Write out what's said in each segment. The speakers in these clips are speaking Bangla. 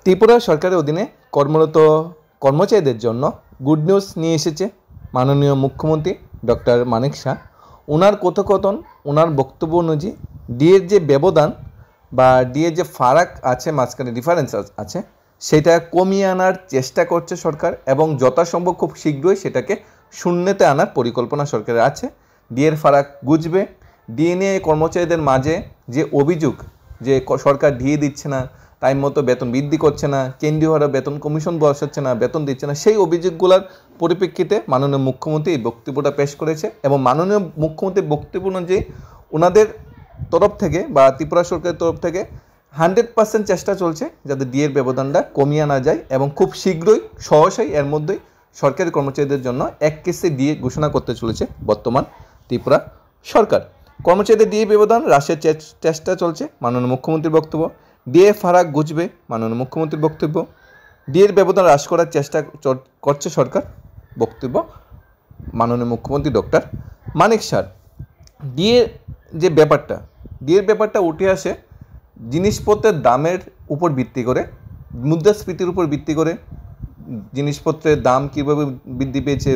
ত্রিপুরা সরকারের অধীনে কর্মরত কর্মচারীদের জন্য গুড নিউজ নিয়ে এসেছে মাননীয় মুখ্যমন্ত্রী ডক্টর মানিক শাহ। ওনার কথোপকথন, ওনার বক্তব্য অনুযায়ী ডিএর যে ব্যবধান বা ডিএর যে ফারাক আছে, মাঝখানে ডিফারেন্স আছে, সেটা কমিয়ে আনার চেষ্টা করছে সরকার এবং যথাসম্ভব খুব শীঘ্রই সেটাকে শূন্যতে আনার পরিকল্পনা সরকারের আছে। ডিএর ফারাক গুজবে। ডিএ নিয়ে কর্মচারীদের মাঝে যে অভিযোগ যে সরকার ডিএ দিচ্ছে না, টাইম মতো বেতন বৃদ্ধি করছে না, কেন্দ্রীয়ভাবে বেতন কমিশন বসাচ্ছে না, বেতন দিচ্ছে না, সেই অভিযোগগুলোর পরিপ্রেক্ষিতে মাননীয় মুখ্যমন্ত্রী এই বক্তব্যটা পেশ করেছে এবং মাননীয় মুখ্যমন্ত্রীর বক্তব্য অনুযায়ী ওনাদের তরফ থেকে বা ত্রিপুরা সরকারের তরফ থেকে 100% চেষ্টা চলছে যাতে ডিএর ব্যবধানটা কমিয়ে আনা যায় এবং খুব শীঘ্রই সহসাই এর মধ্যেই সরকারি কর্মচারীদের জন্য 1 কিস্তি ডিএ ঘোষণা করতে চলেছে বর্তমান ত্রিপুরা সরকার। কর্মচারীদের ডিএ ব্যবধান হ্রাসের চেষ্টা চলছে, মাননীয় মুখ্যমন্ত্রীর বক্তব্য। ডিএ ফারাক গুজবে, মাননীয় মুখ্যমন্ত্রীর বক্তব্য। ডিএর ব্যবধান হ্রাস করার চেষ্টা করছে সরকার, বক্তব্য মাননীয় মুখ্যমন্ত্রী ডক্টর মানিক শাহ। ডিএর যে ব্যাপারটা উঠে আসে জিনিসপত্রের দামের উপর ভিত্তি করে, মুদ্রাস্ফীতির উপর ভিত্তি করে জিনিসপত্রের দাম কীভাবে বৃদ্ধি পেয়েছে,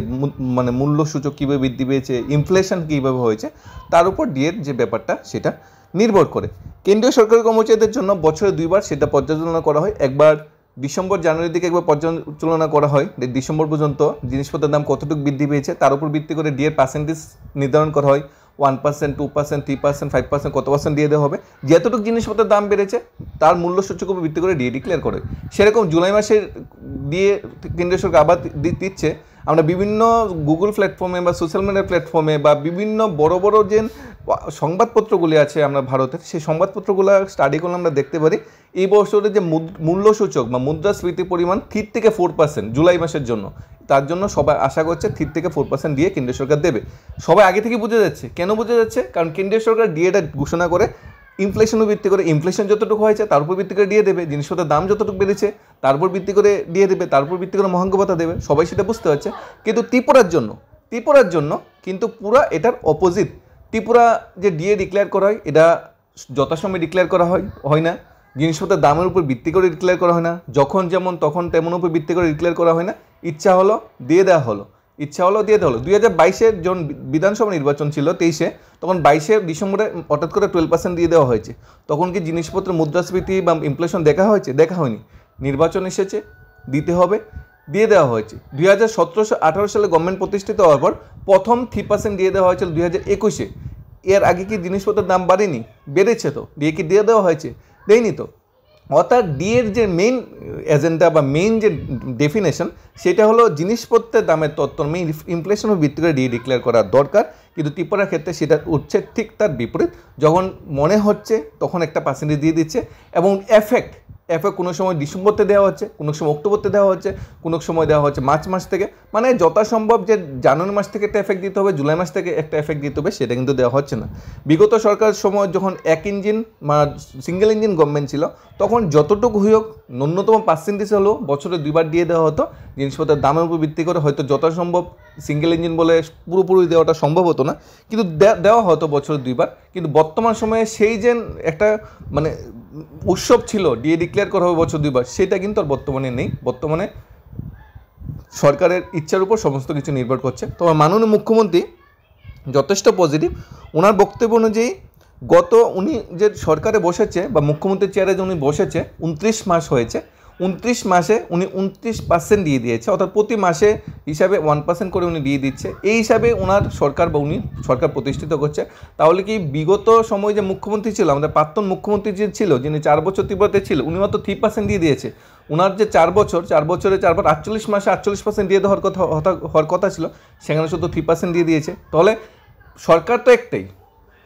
মানে মূল্যসূচক কীভাবে বৃদ্ধি পেয়েছে, ইনফ্লেশন কীভাবে হয়েছে, তার উপর ডিএর যে ব্যাপারটা সেটা নির্ভর করে। কেন্দ্রীয় সরকারি কর্মচারীদের জন্য বছরে 2 বার সেটা পর্যালোচনা করা হয়। একবার ডিসেম্বর জানুয়ারির দিকে একবার পর্যালোচনা করা হয়, ডিসেম্বর পর্যন্ত জিনিসপত্রের দাম কতটুকু বৃদ্ধি পেয়েছে তার উপর ভিত্তি করে ডিএর পার্সেন্টেজ নির্ধারণ করা হয়। 1%, 2%, 3%, 5% কত পার্সেন্ট দিয়ে দেওয়া হবে, যতটুকু জিনিসপত্রের দাম বেড়েছে তার মূল্যসূচকের উপর ভিত্তি করে ডিএ ডিক্লেয়ার করে। সেরকম জুলাই মাসের ডিএ কেন্দ্রীয় সরকার আবার দিচ্ছে। আমরা বিভিন্ন গুগল প্ল্যাটফর্মে বা সোশ্যাল মিডিয়া প্ল্যাটফর্মে বা বিভিন্ন বড় বড় যে সংবাদপত্রগুলি আছে আমরা ভারতের, সেই সংবাদপত্রগুলো স্টাডি করলে আমরা দেখতে পারি এই বছরের যে মূল্যসূচক বা মুদ্রাস্ফীতির পরিমাণ 3 থেকে 4% জুলাই মাসের জন্য। তার জন্য সবাই আশা করছে 3 থেকে 4% দিয়ে কেন্দ্রীয় সরকার দেবে। সবাই আগে থেকে বুঝে যাচ্ছে। কেন বুঝে যাচ্ছে? কারণ কেন্দ্রীয় সরকার ডিএটা ঘোষণা করে ইনফ্লেশনের ভিত্তি করে, ইনফ্লেশন যতটুকু হয়েছে তার উপর ভিত্তি করে দিয়ে দেবে, জিনিসপত্রের দাম যতটুকু বেড়েছে তার উপর ভিত্তি করে দিয়ে দেবে, তার উপর ভিত্তি করে মহাঙ্গ ভাতা দেবে। সবাই সেটা বুঝতে পারছে। কিন্তু ত্রিপুরার জন্য কিন্তু পুরো এটার অপোজিট। ত্রিপুরা যে ডিএ ডিক্লেয়ার করা হয় এটা যথাসময়ে ডিক্লেয়ার করা হয় না, জিনিসপত্রের দামের উপর ভিত্তি করে ডিক্লেয়ার করা হয় না, যখন যেমন তখন তেমন উপর ভিত্তি করে ডিক্লেয়ার করা হয় না। ইচ্ছা হলো দিয়ে দেওয়া হলো। 2022-এর যখন বিধানসভা নির্বাচন ছিল 23-এ, তখন 22শে ডিসেম্বরে হঠাৎ করে 12% দিয়ে দেওয়া হয়েছে। তখন কি জিনিসপত্রের মুদ্রাস্ফীতি বা ইনফ্লেশন দেখা হয়েছে? দেখা হয়নি। নির্বাচন এসেছে, দিতে হবে, দিয়ে দেওয়া হয়েছে। 2017-18 সালে গভর্নমেন্ট প্রতিষ্ঠিত হওয়ার পর প্রথম 3% দিয়ে দেওয়া হয়েছিল 2021-এ। এর আগে কি জিনিসপত্রের দাম বাড়েনি? বেড়েছে তো। ডিএ কি দিয়ে দেওয়া হয়েছে? দেয়নি তো। অর্থাৎ ডিএর যে মেইন এজেন্ডা বা মেইন যে ডেফিনেশন সেটা হলো জিনিসপত্রের দামের তত্ত্বমে ইনফ্লেশনের ভিত্তি করে ডিএ ডিক্লেয়ার করা দরকার। কিন্তু ত্রিপুরার ক্ষেত্রে সেটা উঠছে ঠিক তার বিপরীত। যখন মনে হচ্ছে তখন একটা পার্সেন্টেজ দিয়ে দিচ্ছে এবং এফেক্ট কোনো সময় ডিসেম্বরতে দেওয়া হচ্ছে, কোনো সময় অক্টোবরতে দেওয়া হচ্ছে, কোনো সময় দেওয়া হচ্ছে মার্চ মাস থেকে। মানে যথাসম্ভব যে জানুয়ারি মাস থেকে একটা এফেক্ট দিতে হবে, জুলাই মাস থেকে একটা এফেক্ট দিতে হবে, সেটা কিন্তু দেওয়া হচ্ছে না। বিগত সরকারের সময় যখন সিঙ্গেল ইঞ্জিন গভর্নমেন্ট ছিল তখন যতটুকু হোক ন্যূনতম পার্সেন্টেজ হলেও বছরে 2 বার দিয়ে দেওয়া হতো। জিনিসপত্রের দামের উপর ভিত্তি করে হয়তো যথাসম্ভব সিঙ্গেল ইঞ্জিন বলে পুরোপুরি দেওয়াটা সম্ভব হতো না, কিন্তু দেওয়া হতো বছরে 2 বার। কিন্তু বর্তমান সময়ে সেই যে একটা মানে উৎসব ছিল ডিএ ডিক্লেয়ার করা হবে বছর 2 বার, সেটা কিন্তু আর বর্তমানে নেই। বর্তমানে সরকারের ইচ্ছার উপর সমস্ত কিছু নির্ভর করছে। তবে মাননীয় মুখ্যমন্ত্রী যথেষ্ট পজিটিভ। ওনার বক্তব্য অনুযায়ী উনি যে সরকারে বসেছে বা মুখ্যমন্ত্রীর চেয়ারে যে উনি বসেছে 29 মাস হয়েছে, 29 মাসে উনি 29% দিয়ে দিয়েছে। অর্থাৎ প্রতি মাসে হিসাবে 1% করে উনি দিয়ে দিচ্ছে। এই হিসাবে ওনার সরকার বা উনি সরকার প্রতিষ্ঠিত করছে। তাহলে কি বিগত সময় যে মুখ্যমন্ত্রী ছিল, আমাদের প্রাক্তন মুখ্যমন্ত্রী যে ছিল, যিনি 4 বছর ত্রিপুরাতে ছিল, উনি মাত্র 3% দিয়ে দিয়েছে। ওনার যে 4 বছরে 4 বার 48 মাসে 48% দিয়ে হওয়ার কথা ছিল, সেখানে শুধু 3% দিয়ে দিয়েছে। তাহলে সরকার তো একটাই,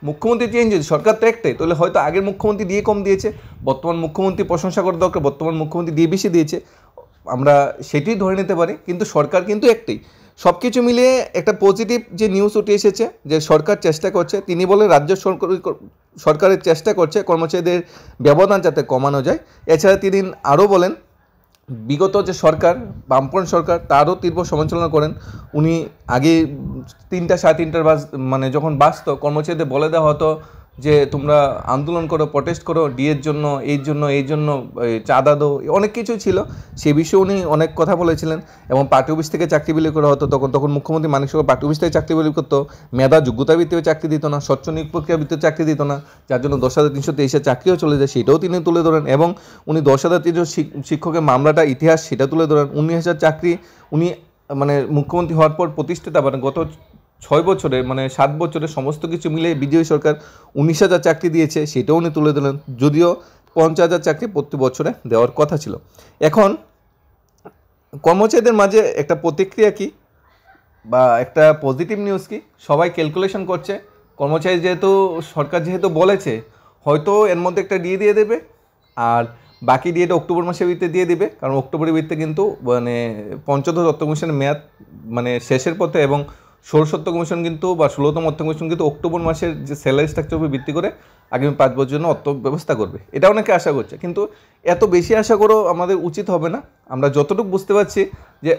মুখ্যমন্ত্রী চেঞ্জ হয়েছে, সরকার তো একটাই। তাহলে হয়তো আগের মুখ্যমন্ত্রী দিয়ে কম দিয়েছে, বর্তমান মুখ্যমন্ত্রী প্রশংসা করা দরকার, বর্তমান মুখ্যমন্ত্রী দিয়ে বেশি দিয়েছে, আমরা সেটাই ধরে নিতে পারি। কিন্তু সরকার কিন্তু একটাই। সব কিছু মিলিয়ে একটা পজিটিভ যে নিউজ উঠে এসেছে যে সরকার চেষ্টা করছে। তিনি বলে রাজ্য সরকারের চেষ্টা করছে কর্মচারীদের ব্যবধান যাতে কমানো যায়। এছাড়া তিনি আরও বলেন বিগত যে সরকার, বামপন্থী সরকার, তারও তীব্র সমালোচনা করেন। উনি আগে 3টা 3:30 মানে যখন বাঁচত কর্মচারীদের বলে দেওয়া হতো যে তোমরা আন্দোলন করো, প্রটেস্ট করো ডিএর জন্য, এই জন্য চাঁদা দো, অনেক কিছু ছিল। সে বিষয়ে উনি অনেক কথা বলেছিলেন। এবং পার্টি অফিস থেকে চাকরি বিলি করা হতো, তখন মুখ্যমন্ত্রী মানিক সরকার পার্টি অফিস থেকে চাকরি বিলি করতো, মেধা যোগ্যতা ভিত্তিতে চাকরি দিত না, স্বচ্ছ নিয়োগ প্রক্রিয়া ভিত্তিতে চাকরি দিত না, যার জন্য 10,323 চাকরিও চলে যায়, সেটাও তিনি তুলে ধরেন। এবং উনি 10,300 শিক্ষকের মামলাটা ইতিহাস সেটা তুলে ধরেন। 19,000 চাকরি উনি মানে মুখ্যমন্ত্রী হওয়ার পর প্রতিষ্ঠিত, মানে গত 6 বছরে, মানে 7 বছরে সমস্ত কিছু মিলে বিজেপি সরকার 19,000 চাকরি দিয়েছে, সেটাও উনি তুলে দিলেন, যদিও 50,000 চাকরি প্রতি বছরে দেওয়ার কথা ছিল। এখন কর্মচারীদের মাঝে একটা প্রতিক্রিয়া কি বা একটা পজিটিভ নিউজ কি, সবাই ক্যালকুলেশন করছে কর্মচারী সরকার যেহেতু বলেছে হয়তো এর মধ্যে একটা দিয়ে দেবে, আর বাকি ডিএটা অক্টোবর মাসের ভিতরে দিয়ে দিবে, কারণ অক্টোবরের ভিতরে কিন্তু মানে পঞ্চদশ অর্থ কমিশনের মেয়াদ মানে শেষের পথে, এবং ষোড়শ অর্থ কমিশন কিন্তু বা 16তম অর্থ কমিশন কিন্তু অক্টোবর মাসের যে স্যালারি স্ট্রাকচার উপর ভিত্তি করে আগামী 5 বছরের জন্য অর্থ ব্যবস্থা করবে, এটা অনেকে আশা করছে। কিন্তু এত বেশি আশা করেও আমাদের উচিত হবে না। আমরা যতটুকু বুঝতে পারছি যে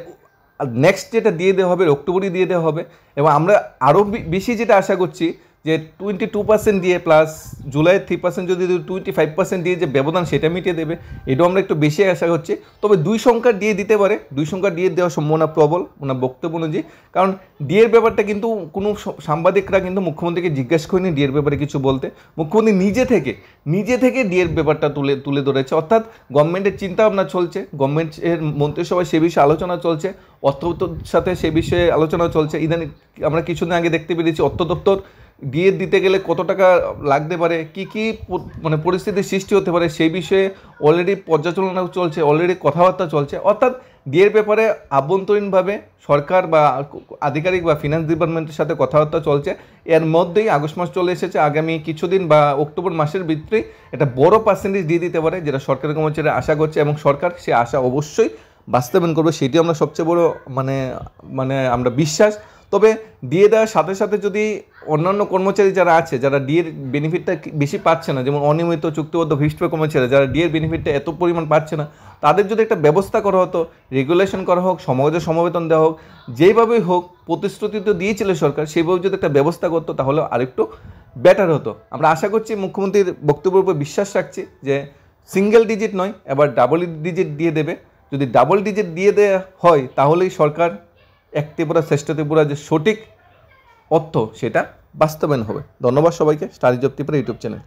নেক্সট যেটা দিয়ে দেওয়া হবে অক্টোবরই দিয়ে দেওয়া হবে, এবং আমরা আরও বেশি যেটা আশা করছি যে 22% দিয়ে প্লাস জুলাইয়ের 3% যদি 25% দিয়ে যে ব্যবধান সেটা মিটিয়ে দেবে, এটাও আমরা একটু বেশি আশা করছি। তবে 2 সংখ্যা দিয়ে দিতে পারে, 2 সংখ্যা দিয়ে দেওয়ার সম্ভাবনা প্রবল ওনার বক্তব্য অনুযায়ী, কারণ ডিএর ব্যাপারটা কিন্তু কোনো সাংবাদিকরা কিন্তু মুখ্যমন্ত্রীকে জিজ্ঞেস করেনি ডিএর ব্যাপারে কিছু বলতে, মুখ্যমন্ত্রী নিজে থেকে ডিএর ব্যাপারটা তুলে ধরেছে। অর্থাৎ গভর্নমেন্টের চিন্তা ভাবনা চলছে, গভর্নমেন্টের মন্ত্রিসভায় সে বিষয়ে আলোচনা চলছে, অর্থ সাথে সে বিষয়ে আলোচনা চলছে। ইদানিং আমরা কিছুদিন আগে দেখতে পেরেছি অর্থ দপ্তর ডিএ দিতে গেলে কত টাকা লাগতে পারে, কি মানে পরিস্থিতির সৃষ্টি হতে পারে, সেই বিষয়ে অলরেডি পর্যালোচনা চলছে, অলরেডি কথাবার্তা চলছে। অর্থাৎ ডিএর ব্যাপারে আভ্যন্তরীণভাবে সরকার বা আধিকারিক বা ফিনান্স ডিপার্টমেন্টের সাথে কথাবার্তা চলছে। এর মধ্যেই আগস্ট মাস চলে এসেছে, আগামী কিছুদিন বা অক্টোবর মাসের ভিতরেই একটা বড় পার্সেন্টেজ দিয়ে দিতে পারে, যেটা সরকারি কর্মচারীরা আশা করছে, এবং সরকার সে আশা অবশ্যই বাস্তবায়ন করবে, সেটি আমরা সবচেয়ে বড় মানে আমরা বিশ্বাস। তবে ডিএ দেওয়ার সাথে সাথে যদি অন্যান্য কর্মচারী যারা আছে, যারা ডিএর বেনিফিটটা বেশি পাচ্ছে না, যেমন অনিয়মিত চুক্তিবদ্ধ ভিস্ট কর্মচারী যারা ডিএর বেনিফিটটা এত পরিমাণ পাচ্ছে না, তাদের যদি একটা ব্যবস্থা করা হতো, রেগুলেশন করা হোক, সমাজে সমবেতন দেওয়া হোক, যেইভাবেই হোক, প্রতিশ্রুতি তো দিয়েছিল সরকার, সেইভাবে যদি একটা ব্যবস্থা করতো তাহলে আরেকটু বেটার হতো। আমরা আশা করছি, মুখ্যমন্ত্রীর বক্তব্যের উপর বিশ্বাস রাখছি যে সিঙ্গেল ডিজিট নয়, এবার ডাবল ডিজিট দিয়ে দেবে। যদি ডাবল ডিজিট দিয়ে দেওয়া হয় তাহলেই সরকার এক ত্রিপুরা শ্রেষ্ঠ ত্রিপুরা যে সঠিক অর্থ সেটা বাস্তবায়ন হবে। ধন্যবাদ সবাইকে। Study job Tripura YouTube channel.